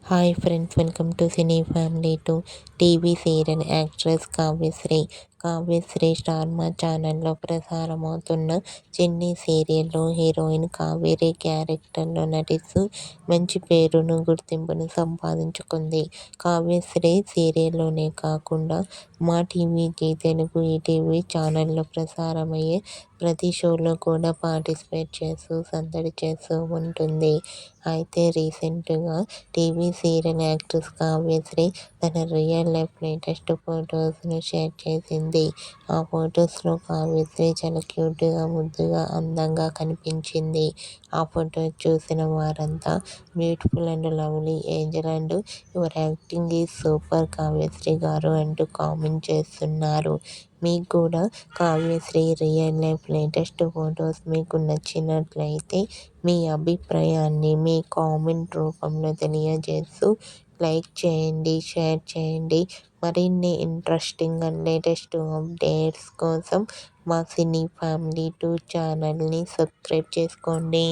Hi friends, welcome to cine family to TV serial actress Kavyasri. Kavyasri star మా ఛానల్లో ప్రసారమవుతున్న చిన్ని సీరియల్లో హీరోయిన్ కావేరి క్యారెక్టర్లో నటిస్తూ మంచి పేరును, గుర్తింపును సంపాదించుకుంది. కావ్యశ్రీ సీరియల్లోనే కాకుండా మా టీవీ, జీ తెలుగు, ఈటీవీ ఛానల్లో ప్రసారమయ్యే ప్రతి షోలో కూడా పార్టిసిపేట్ చేస్తూ సందడి చేస్తూ ఉంటుంది. అయితే రీసెంట్గా టీవీ సీరియల్ యాక్ట్రెస్ కావ్యశ్రీ తన రియల్ లైఫ్ లేటెస్ట్ ఫొటోస్ను షేర్ చేసింది. ఆ ఫొటోస్లో కావ్యశ్రీ చాలా క్యూట్గా, ముద్దుగా, అందంగా కనిపించింది. ఆ ఫొటోస్ చూసిన వారంతా beautiful and lovely Angel and your acting is super Kavyasri గారు అంటూ కామెంట్ చేస్తున్నారు. మీకు కూడా Kavyasri real life latest photos మీకు నచ్చినట్లయితే మీ అభిప్రాయాన్ని మీ కామెంట్ రూపంలో తెలియజేస్తూ లైక్ చేయండి, షేర్ చేయండి. మరిన్ని ఇంట్రెస్టింగ్ అండ్ లేటెస్ట్ అప్డేట్స్ కోసం మా సినీ ఫ్యామిలీ 2 ఛానల్ని సబ్స్క్రైబ్ చేసుకోండి.